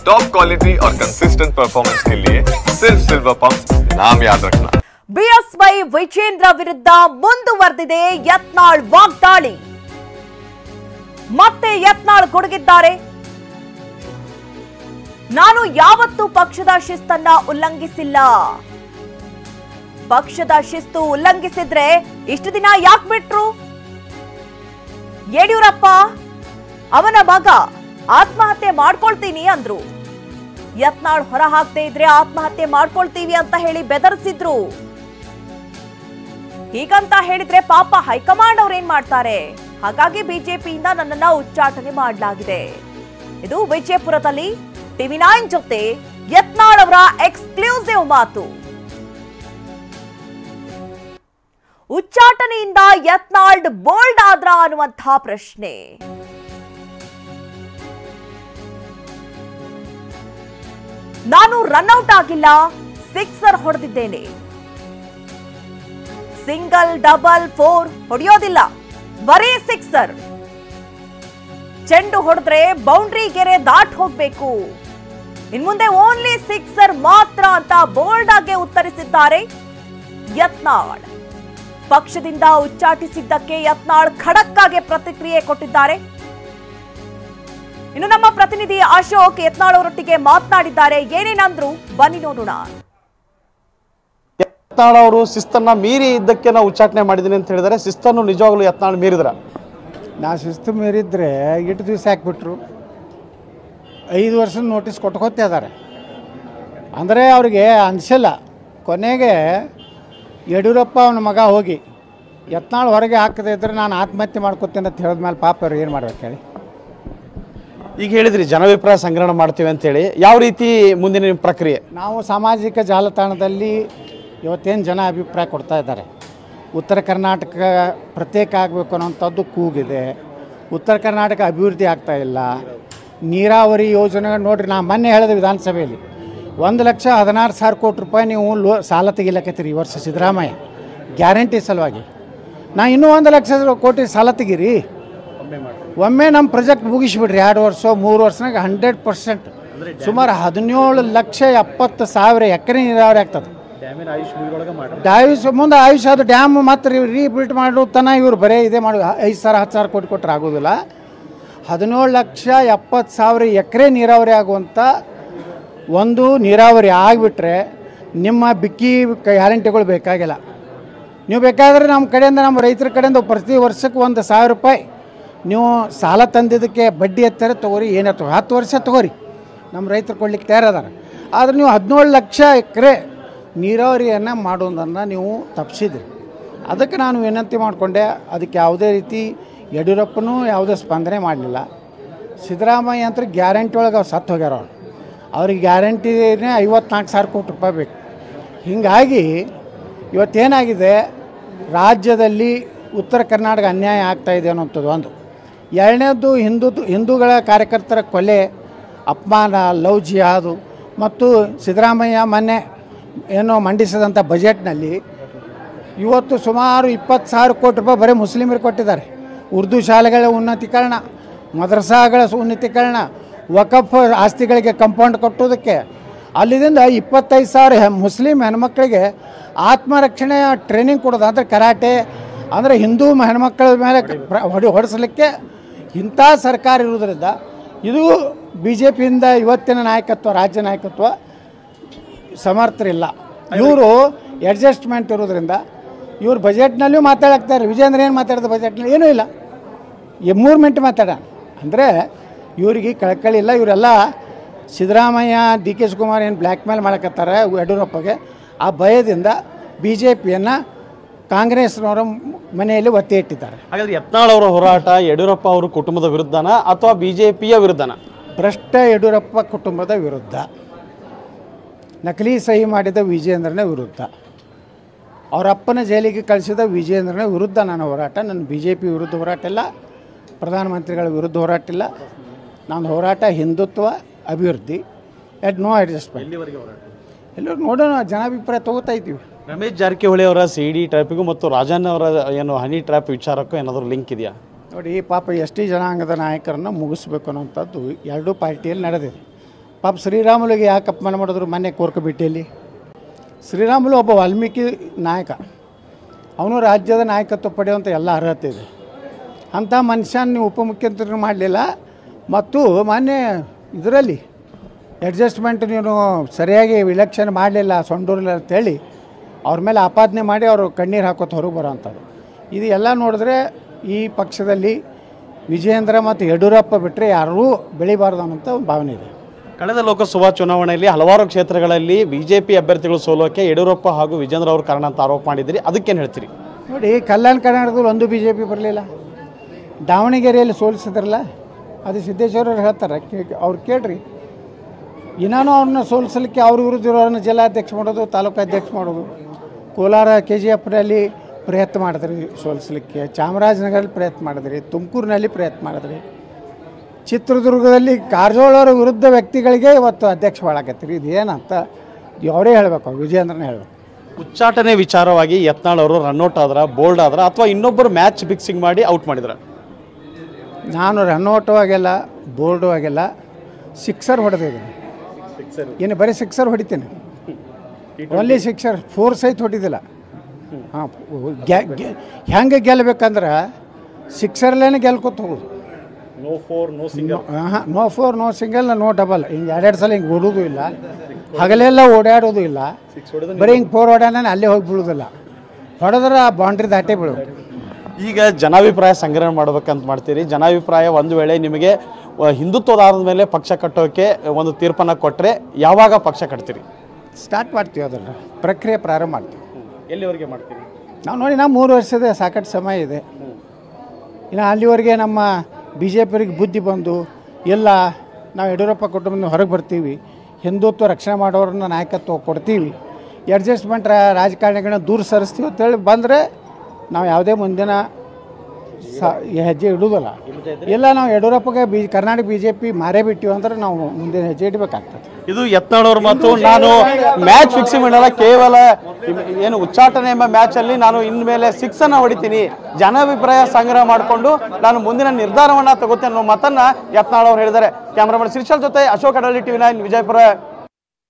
Top quality और consistent performance के लिए सिर्फ सिल्वर पंप नाम याद रखना। ಬಿಎಸ್ವೈ ವಿಜೇಂದ್ರ ವಿರುದ್ಧ ಮುಂದುವರೆದಿದೆ ಯತ್ನಾಳ್ ವಾಗ್ದಾಳಿ. ಮತ್ತೆ ಯತ್ನಾಳ್ ಗುಡುಗಿದ್ದಾರೆ. ನಾನು ಯಾವತ್ತೂ ಪಕ್ಷದ ಶಿಸ್ತನ್ನ ಉಲ್ಲಂಘಿಸಿಲ್ಲ. ಪಕ್ಷದ ಶಿಸ್ತು ಉಲ್ಲಂಘಿಸಿದ್ರೆ ಇಷ್ಟು ದಿನ ಯಾಕೆ ಬಿಟ್ರು? ಯಡಿಯೂರಪ್ಪ ಅವನ ಮಗ ಆತ್ಮಹತ್ಯೆ ಮಾಡ್ಕೊಳ್ತೀನಿ ಅಂದ್ರು. ಯತ್ನಾಳ್ ಹೊರ ಹಾಕ್ತಾ ಇದ್ರೆ ಆತ್ಮಹತ್ಯೆ ಮಾಡ್ಕೊಳ್ತೀವಿ ಅಂತ ಹೇಳಿ ಬೆದರಿಸಿದ್ರು. ಹೀಗಂತ ಹೇಳಿದ್ರೆ ಪಾಪ ಹೈಕಮಾಂಡ್ ಅವ್ರೇನ್ ಮಾಡ್ತಾರೆ? ಹಾಗಾಗಿ ಬಿಜೆಪಿಯಿಂದ ನನ್ನನ್ನ ಉಚ್ಚಾಟನೆ ಮಾಡಲಾಗಿದೆ. ಇದು ವಿಜಯಪುರದಲ್ಲಿ ಟಿವಿ9 ಜೊತೆ ಯತ್ನಾಳ್ ಅವರ ಎಕ್ಸ್ಕ್ಲೂಸಿವ್ ಮಾತು. ಉಚ್ಚಾಟನೆಯಿಂದ ಯತ್ನಾಳ್ ಬೋಲ್ಡ್ ಆದ್ರ ಅನ್ನುವಂತಹ ಪ್ರಶ್ನೆ. ನಾನು ರನ್ಔಟ್ ಆಗಿಲ್ಲ, ಸಿಕ್ಸರ್ ಹೊಡೆದಿದ್ದೇನೆ. ಸಿಂಗಲ್, ಡಬಲ್, 4 ಹೊಡೆಯೋದಿಲ್ಲ, ಬರೀ ಸಿಕ್ಸರ್. ಚೆಂಡು ಹೊಡೆದ್ರೆ ಬೌಂಡ್ರಿ ಗೆರೆ ದಾಟ್ ಹೋಗ್ಬೇಕು. ಇನ್ಮುಂದೆ ಓನ್ಲಿ ಸಿಕ್ಸರ್ ಮಾತ್ರ ಅಂತ ಬೋಲ್ಡ್ ಆಗಿ ಉತ್ತರಿಸಿದ್ದಾರೆ ಯತ್ನಾಳ್. ಪಕ್ಷದಿಂದ ಉಚ್ಚಾಟಿಸಿದ್ದಕ್ಕೆ ಯತ್ನಾಳ್ ಖಡಕ್ ಆಗಿ ಪ್ರತಿಕ್ರಿಯೆ ಕೊಟ್ಟಿದ್ದಾರೆ. ಇನ್ನು ನಮ್ಮ ಪ್ರತಿನಿಧಿ ಅಶೋಕ್ ಯತ್ನಾಳ್ ಅವರೊಟ್ಟಿಗೆ ಮಾತನಾಡಿದ್ದಾರೆ. ಏನೇನಂದ್ರು ಬನ್ನಿ ನೋಡೋಣ. ಯತ್ನಾಳ್ ಅವರು ಶಿಸ್ತನ್ನ ಮೀರಿ ಇದ್ದಕ್ಕೆ ನಾವು ಉಚ್ಚಾಟನೆ ಮಾಡಿದ್ದೀನಿ ಅಂತ ಹೇಳಿದರೆ, ಶಿಸ್ತನ್ನು ನಿಜವಾಗ್ಲೂ ಯತ್ನಾಳ್ ಮೀರಿದ್ರ? ನಾ ಶಿಸ್ತು ಮೀರಿದ್ರೆ ಎಷ್ಟು ದಿವಸ ಹಾಕ್ಬಿಟ್ರು? 5 ವರ್ಷದ ನೋಟಿಸ್ ಕೊಟ್ಕೋತಾ ಇದ್ದಾರೆ. ಅಂದರೆ ಅವ್ರಿಗೆ ಅನಿಸಿಲ್ಲ. ಕೊನೆಗೆ ಯಡಿಯೂರಪ್ಪ ಅವನ ಮಗ ಹೋಗಿ ಯತ್ನಾಳ್ ಹೊರಗೆ ಹಾಕದೇ ಇದ್ದರೆ ನಾನು ಆತ್ಮಹತ್ಯೆ ಮಾಡ್ಕೋತೀನಿ ಅಂತ ಹೇಳಿದ್ಮೇಲೆ ಪಾಪ ಅವ್ರು ಏನು ಮಾಡ್ಬೇಕು ಹೇಳಿ? ಈಗ ಹೇಳಿದ್ರಿ ಜನಾಭಿಪ್ರಾಯ ಸಂಗ್ರಹಣ ಮಾಡ್ತೀವಿ ಅಂತೇಳಿ, ಯಾವ ರೀತಿ ಮುಂದಿನ ನಿಮ್ಮ ಪ್ರಕ್ರಿಯೆ? ನಾವು ಸಾಮಾಜಿಕ ಜಾಲತಾಣದಲ್ಲಿ ಇವತ್ತೇನು ಜನ ಅಭಿಪ್ರಾಯ ಕೊಡ್ತಾ ಇದ್ದಾರೆ, ಉತ್ತರ ಕರ್ನಾಟಕ ಪ್ರತ್ಯೇಕ ಆಗಬೇಕು ಅನ್ನೋಂಥದ್ದು ಕೂಗಿದೆ. ಉತ್ತರ ಕರ್ನಾಟಕ ಅಭಿವೃದ್ಧಿ ಆಗ್ತಾಯಿಲ್ಲ. ನೀರಾವರಿ ಯೋಜನೆ ನೋಡಿರಿ, ನಾ ಮೊನ್ನೆ ಹೇಳಿದೆ ವಿಧಾನಸಭೆಯಲ್ಲಿ 1,16,000 ಕೋಟಿ ರೂಪಾಯಿ ನೀವು ಸಾಲ ತೆಗಿಲಕತ್ತೀರಿ ಈ ವರ್ಷ ಸಿದ್ದರಾಮಯ್ಯ ಗ್ಯಾರಂಟಿ ಸಲುವಾಗಿ. ನಾ ಇನ್ನೂ 1,00,000 ಕೋಟಿ ಸಾಲ ತೆಗೀರಿ, ಒಮ್ಮೆ ನಮ್ಮ ಪ್ರಾಜೆಕ್ಟ್ ಮುಗಿಸ್ಬಿಡ್ರಿ. 2 ವರ್ಷ 3 ವರ್ಷನಾಗ 100% ಸುಮಾರು 17,70,000 ಎಕರೆ ನೀರಾವರಿ ಆಗ್ತದೆ. ಮುಂದೆ ಆಯುಷ್ ಅದು ಡ್ಯಾಮ್ ಮತ್ತು ರೀಬಿಲ್ಟ್ ಮಾಡೋ ತನ ಇವ್ರು ಬರೀ ಇದೇ ಮಾಡಿ 5,000-10,000 ಕೋಟಿ ಕೊಟ್ಟರೆ ಆಗೋದಿಲ್ಲ. 17,70,000 ಎಕರೆ ನೀರಾವರಿ ಆಗುವಂಥ ಒಂದು ನೀರಾವರಿ ಆಗಿಬಿಟ್ರೆ ನಿಮ್ಮ ಬಿಕ್ಕಿ ಗ್ಯಾರಂಟಿಗಳು ಬೇಕಾಗಿಲ್ಲ. ನೀವು ಬೇಕಾದರೆ ನಮ್ಮ ಕಡೆಯಿಂದ, ನಮ್ಮ ರೈತರ ಕಡೆಯಿಂದ ಪ್ರತಿ ವರ್ಷಕ್ಕೆ 1,000 ರೂಪಾಯಿ ನೀವು ಸಾಲ ತಂದಿದ್ದಕ್ಕೆ ಬಡ್ಡಿ ಎತ್ತಾರೆ ತೊಗೋರಿ, ಏನೇ ತಗೋ 10 ವರ್ಷ ತೊಗೋರಿ, ನಮ್ಮ ರೈತರು ಕೊಡ್ಲಿಕ್ಕೆ ತಯಾರದಾರೆ. ಆದರೆ ನೀವು 17 ಲಕ್ಷ ಎಕರೆ ನೀರಾವರಿಯನ್ನು ಮಾಡೋದನ್ನು ನೀವು ತಪ್ಪಿಸಿದ್ರಿ. ಅದಕ್ಕೆ ನಾನು ವಿನಂತಿ ಮಾಡಿಕೊಂಡೆ. ಅದಕ್ಕೆ ಯಾವುದೇ ರೀತಿ ಯಡಿಯೂರಪ್ಪನೂ ಯಾವುದೇ ಸ್ಪಂದನೆ ಮಾಡಲಿಲ್ಲ. ಸಿದ್ದರಾಮಯ್ಯ ಅಂತ ಗ್ಯಾರಂಟಿ ಒಳಗೆ ಅವ್ರು ಸತ್ತು ಹೋಗ್ಯಾರ. ಅವ್ರಿಗೆ ಗ್ಯಾರಂಟಿನೇ 54,000 ಕೋಟಿ ರೂಪಾಯಿ ಬೇಕು. ಹೀಗಾಗಿ ಇವತ್ತೇನಾಗಿದೆ, ರಾಜ್ಯದಲ್ಲಿ ಉತ್ತರ ಕರ್ನಾಟಕ ಅನ್ಯಾಯ ಆಗ್ತಾಯಿದೆ ಅನ್ನೋಂಥದ್ದು ಒಂದು. ಎರಡನೇದ್ದು ಹಿಂದೂಗಳ ಕಾರ್ಯಕರ್ತರ ಕೊಲೆ, ಅಪಮಾನ, ಲವ್ ಜಿಹಾದು ಮತ್ತು ಸಿದ್ದರಾಮಯ್ಯ ಮೊನ್ನೆ ಏನೋ ಮಂಡಿಸಿದಂಥ ಬಜೆಟ್ನಲ್ಲಿ ಇವತ್ತು ಸುಮಾರು 20,000 ಕೋಟಿ ರೂಪಾಯಿ ಬರೀ ಮುಸ್ಲಿಮರಿಗೆ ಕೊಟ್ಟಿದ್ದಾರೆ. ಉರ್ದು ಶಾಲೆಗಳ ಉನ್ನತೀಕರಣ, ಮದ್ರಸಾಗಳ ಉನ್ನತೀಕರಣ, ವಕಫ್ ಆಸ್ತಿಗಳಿಗೆ ಕಂಪೌಂಡ್ ಕಟ್ಟೋದಕ್ಕೆ, ಅಲ್ಲಿಂದ 25,000 ಮುಸ್ಲಿಂ ಹೆಣ್ಮಕ್ಳಿಗೆ ಆತ್ಮರಕ್ಷಣೆ ಟ್ರೈನಿಂಗ್ ಕೊಡೋದು. ಅಂದರೆ ಕರಾಟೆ, ಅಂದರೆ ಹಿಂದೂ ಹೆಣ್ಮಕ್ಳ ಮೇಲೆ ಹೊಡೆಸಲಿಕ್ಕೆ ಇಂಥ ಸರ್ಕಾರ ಇರೋದ್ರಿಂದ ಇದು BJPಯಿಂದ ಇವತ್ತಿನ ನಾಯಕತ್ವ, ರಾಜ್ಯ ನಾಯಕತ್ವ ಸಮರ್ಥರಿಲ್ಲ. ಇವರು ಅಡ್ಜಸ್ಟ್ಮೆಂಟ್ ಇರೋದ್ರಿಂದ ಇವ್ರು ಬಜೆಟ್ನಲ್ಲೂ ಮಾತಾಡ್ತಾರೆ. ವಿಜೇಂದ್ರ ಏನು ಮಾತಾಡಿದ ಬಜೆಟ್ನಲ್ಲಿ? ಏನೂ ಇಲ್ಲ, 3 ಮಿನಿಟ್ ಮಾತಾಡ. ಅಂದರೆ ಇವರಿಗೆ ಕಳಕಳಿ ಇಲ್ಲ. ಇವರೆಲ್ಲ ಸಿದ್ದರಾಮಯ್ಯ, DK ಶಿವಕುಮಾರ್ ಏನು ಬ್ಲ್ಯಾಕ್ ಮೇಲ್ ಮಾಡಕತ್ತಾರೆ ಯಡಿಯೂರಪ್ಪಗೆ, ಆ ಭಯದಿಂದ BJPಯನ್ನು ಕಾಂಗ್ರೆಸ್ನವರ ಮನೆಯಲ್ಲಿ ಒತ್ತಿ ಇಟ್ಟಿದ್ದಾರೆ. ಹಾಗಾದ್ರೆ ಯತ್ನಾಳ್ ಅವರ ಹೋರಾಟ ಯಡಿಯೂರಪ್ಪ ಅವರ ಕುಟುಂಬದ ವಿರುದ್ಧನ ಅಥವಾ BJPಯ ವಿರುದ್ಧನ? ಭ್ರಷ್ಟ ಯಡಿಯೂರಪ್ಪ ಕುಟುಂಬದ ವಿರುದ್ಧ, ನಕಲಿ ಸಹಿ ಮಾಡಿದ ವಿಜೇಂದ್ರನ ವಿರುದ್ಧ, ಅವರ ಅಪ್ಪನ ಜೈಲಿಗೆ ಕಳಿಸಿದ ವಿಜೇಂದ್ರನ ವಿರುದ್ಧ ನನ್ನ ಹೋರಾಟ. ನನ್ನ BJP ವಿರುದ್ಧ ಹೋರಾಟ ಇಲ್ಲ, ಪ್ರಧಾನಮಂತ್ರಿಗಳ ವಿರುದ್ಧ ಹೋರಾಟ ಇಲ್ಲ. ನನ್ನ ಹೋರಾಟ ಹಿಂದುತ್ವ, ಅಭಿವೃದ್ಧಿ, ನೋ ಅಡ್ಜಸ್ಟ್ಮೆಂಟ್. ಎಲ್ಲರೂ ನೋಡೋಣ, ಜನಾಭಿಪ್ರಾಯ ತಗೋತಾ ಇದ್ದೀವಿ. ರಮೇಶ್ ಜಾರಕಿಹೊಳಿ ಅವರ CD ಟ್ರ್ಯಾಪಿಗೂ ಮತ್ತು ರಾಜಣ್ಣ ಅವರ ಏನು ಹನಿ ಟ್ರ್ಯಾಪ್ ವಿಚಾರಕ್ಕೂ ಏನಾದರೂ ಲಿಂಕ್ ಇದೆಯಾ? ನೋಡಿ ಪಾಪ ಎಸ್ ಟಿ ಜನಾಂಗದ ನಾಯಕರನ್ನು ಮುಗಿಸ್ಬೇಕು ಅನ್ನೋಂಥದ್ದು ಎರಡೂ ಪಾರ್ಟಿಯಲ್ಲಿ ನಡೆದಿದೆ. ಪಾಪ ಶ್ರೀರಾಮುಲಿಗೆ ಯಾಕೆ ಅಪಮಾನ ಮಾಡಿದ್ರು ಮೊನ್ನೆ ಕೋರ್ಕಬಿಟ್ಟಿಯಲ್ಲಿ. ಶ್ರೀರಾಮುಲು ಒಬ್ಬ ವಾಲ್ಮೀಕಿ ನಾಯಕ, ಅವನು ರಾಜ್ಯದ ನಾಯಕತ್ವ ಪಡೆಯುವಂಥ ಎಲ್ಲ ಅರ್ಹತೆ ಇದೆ. ಅಂಥ ಮನುಷ್ಯನ ನೀವು ಉಪಮುಖ್ಯಮಂತ್ರಿ ಮಾಡಲಿಲ್ಲ. ಮತ್ತು ಮೊನ್ನೆ ಇದರಲ್ಲಿ ಅಡ್ಜಸ್ಟ್ಮೆಂಟ್ ನೀನು ಸರಿಯಾಗಿ ವಿಲಕ್ಷಣೆ ಮಾಡಲಿಲ್ಲ ಸೊಂಡೂರಿಲ್ಲ ಅಂತೇಳಿ ಅವ್ರ ಮೇಲೆ ಆಪಾದನೆ ಮಾಡಿ ಅವರು ಕಣ್ಣೀರು ಹಾಕೋತ ಹೊರಗೆ ಬರೋವಂಥದ್ದು. ಇದು ಎಲ್ಲ ನೋಡಿದ್ರೆ ಈ ಪಕ್ಷದಲ್ಲಿ ವಿಜಯೇಂದ್ರ ಮತ್ತು ಯಡಿಯೂರಪ್ಪ ಬಿಟ್ಟರೆ ಯಾರೂ ಬೆಳಿಬಾರ್ದು ಅನ್ನೋಂಥ ಒಂದು ಭಾವನೆ ಇದೆ. ಕಳೆದ ಲೋಕಸಭಾ ಚುನಾವಣೆಯಲ್ಲಿ ಹಲವಾರು ಕ್ಷೇತ್ರಗಳಲ್ಲಿ ಬಿಜೆಪಿ ಅಭ್ಯರ್ಥಿಗಳು ಸೋಲೋಕೆ ಯಡಿಯೂರಪ್ಪ ಹಾಗೂ ವಿಜೇಂದ್ರ ಅವರು ಕಾರಣ ಅಂತ ಆರೋಪ ಮಾಡಿದ್ದೀರಿ, ಅದಕ್ಕೇನು ಹೇಳ್ತೀರಿ? ನೋಡಿ, ಕಲ್ಯಾಣ ಕರ್ನಾಟಕದಲ್ಲಿ ಒಂದು ಬಿ ಜೆ ಪಿ ಬರಲಿಲ್ಲ. ದಾವಣಗೆರೆಯಲ್ಲಿ ಸೋಲಿಸಿದ್ರಲ್ಲ, ಅದು ಸಿದ್ದೇಶ್ವರರು ಹೇಳ್ತಾರೆ, ಅವ್ರು ಕೇಳ್ರಿ. ಇನ್ನೂ ಅವ್ರನ್ನ ಸೋಲಿಸಲಿಕ್ಕೆ ಅವ್ರ ವಿರುದ್ಧ ಇರೋರನ್ನ ಜಿಲ್ಲಾಧ್ಯಕ್ಷ ಮಾಡೋದು, ತಾಲೂಕು ಅಧ್ಯಕ್ಷ ಮಾಡೋದು. ಕೋಲಾರ KGFನಲ್ಲಿ ಪ್ರಯತ್ನ ಮಾಡಿದ್ರಿ ಸೋಲಿಸಲಿಕ್ಕೆ, ಚಾಮರಾಜನಗರಲ್ಲಿ ಪ್ರಯತ್ನ ಮಾಡಿದ್ರಿ, ತುಮಕೂರಿನಲ್ಲಿ ಪ್ರಯತ್ನ ಮಾಡಿದ್ರಿ, ಚಿತ್ರದುರ್ಗದಲ್ಲಿ ಕಾರಜೋಳವರ ವಿರುದ್ಧ ವ್ಯಕ್ತಿಗಳಿಗೆ ಇವತ್ತು ಅಧ್ಯಕ್ಷ ಮಾಡಾಕತ್ತೀರಿ. ಇದು ಏನಂತ ಅವರೇ ಹೇಳಬೇಕು, ವಿಜಯೇಂದ್ರನೇ ಹೇಳಬೇಕು. ಉಚ್ಚಾಟನೆ ವಿಚಾರವಾಗಿ ಯತ್ನಾಳ್ ಅವರು ರನ್ಔಟ್ ಆದ್ರ, ಬೋಲ್ಡ್ ಆದ್ರ, ಅಥವಾ ಇನ್ನೊಬ್ಬರು ಮ್ಯಾಚ್ ಫಿಕ್ಸಿಂಗ್ ಮಾಡಿ ಔಟ್ ಮಾಡಿದ್ರ? ನಾನು ರನ್ಔಟು ಆಗಿಲ್ಲ, ಬೋಲ್ಡು ಆಗಿಲ್ಲ, ಸಿಕ್ಸರ್ ಹೊಡೆದಿದ್ದೀನಿ. ಏನು ಬರೀ ಸಿಕ್ಸರ್ ಹೊಡಿತೀನಿ, ಓನ್ಲಿ ಸಿಕ್ಸರ್, 4 ಸಹಿತ ಹೊಡಿದಿಲ್ಲ. ಹಾಂ, ಹೆಂಗೆ ಗೆಲ್ಲಬೇಕಂದ್ರೆ ಸಿಕ್ಸರ್ಲೇನೆ ಗೆಲ್ಕೊತ ಹೋಗೋದು. No four no single. ಹಾಂ, no four no single, no double. ಹಿಂಗೆ 2 ಸಲ ಹಿಂಗೆ ಓಡೋದು ಇಲ್ಲ, ಹಗಲೆಲ್ಲ ಓಡಾಡೋದು ಇಲ್ಲ. ಬರೀ ಹಿಂಗೆ 4 ಹೊಡ್ಯಾನ ಅಲ್ಲೇ ಹೋಗಿ ಬೀಳೋದಿಲ್ಲ, ಹೊಡೆದ್ರೆ ಆ ಬೌಂಡ್ರಿ ದಾಟೇ ಬೀಳೋದು. ಈಗ ಜನಾಭಿಪ್ರಾಯ ಸಂಗ್ರಹಣೆ ಮಾಡ್ಬೇಕಂತ ಮಾಡ್ತೀರಿ. ಜನಾಭಿಪ್ರಾಯ ಒಂದು ವೇಳೆ ನಿಮಗೆ ಹಿಂದುತ್ವದ ಆಧಾರದ ಮೇಲೆ ಪಕ್ಷ ಕಟ್ಟೋಕೆ ಒಂದು ತೀರ್ಪನ್ನು ಕೊಟ್ಟರೆ ಯಾವಾಗ ಪಕ್ಷ ಕಟ್ತೀರಿ? ಸ್ಟಾರ್ಟ್ ಮಾಡ್ತೀವಿ, ಅದನ್ನು ಪ್ರಕ್ರಿಯೆ ಪ್ರಾರಂಭ ಮಾಡ್ತೀವಿ. ಎಲ್ಲಿವರೆಗೆ ಮಾಡ್ತೀರಿ? ನಾವು ನೋಡಿ, ನಾವು 3 ವರ್ಷದ ಸಾಕಷ್ಟು ಸಮಯ ಇದೆ. ಇನ್ನು ಅಲ್ಲಿವರೆಗೆ ನಮ್ಮ BJPಯವರಿಗೆ ಬುದ್ಧಿ ಬಂದು ಎಲ್ಲ ನಾವು ಯಡಿಯೂರಪ್ಪ ಕುಟುಂಬದಿಂದ ಹೊರಗೆ ಬರ್ತೀವಿ, ಹಿಂದುತ್ವ ರಕ್ಷಣೆ ಮಾಡೋರನ್ನ ನಾಯಕತ್ವ ಕೊಡ್ತೀವಿ, ಅಡ್ಜಸ್ಟ್ಮೆಂಟ್ ರಾಜಕಾರಣಿಗಳನ್ನ ದೂರ ಸರಿಸ್ತೀವಿ ಅಂತೇಳಿ ಬಂದರೆ ನಾವು ಯಾವುದೇ ಮುಂದಿನ ಹೆಜ್ಜೆ ಇಡೋದಲ್ಲ. ಇಲ್ಲ, ನಾವು ಯಡಿಯೂರಪ್ಪಗೆ ಕರ್ನಾಟಕ BJP ಮಾರೇ ಬಿಟ್ಟಿವಿ ಅಂದ್ರೆ ನಾವು ಮುಂದಿನ ಹೆಜ್ಜೆ ಇಡಬೇಕಾಗ್ತದೆ. ಇದು ಯತ್ನಾಳ್ ಅವರು ಮತ್ತು ನಾನು ಮ್ಯಾಚ್ ಫಿಕ್ಸಿಂಗ್ ಮಾಡಲ್ಲ, ಕೇವಲ ಏನು ಉಚ್ಚಾಟನೆ ಎಂಬ ಮ್ಯಾಚಲ್ಲಿ ನಾನು ಇನ್ಮೇಲೆ 6 ಅನ್ನು ಹೊಡಿತೀನಿ, ಜನಾಭಿಪ್ರಾಯ ಸಂಗ್ರಹ ಮಾಡಿಕೊಂಡು ನಾನು ಮುಂದಿನ ನಿರ್ಧಾರವನ್ನು ತಗೋತೇನೆ ಅನ್ನೋ ಮಾತನ್ನು ಯತ್ನಾಳ್ ಅವರು ಹೇಳಿದ್ದಾರೆ. ಕ್ಯಾಮ್ರಾಮನ್ ಶ್ರೀಶಾಲ್ ಜೊತೆ ಅಶೋಕ್ ಅಡಳಿ TV9 ವಿಜಯಪುರ.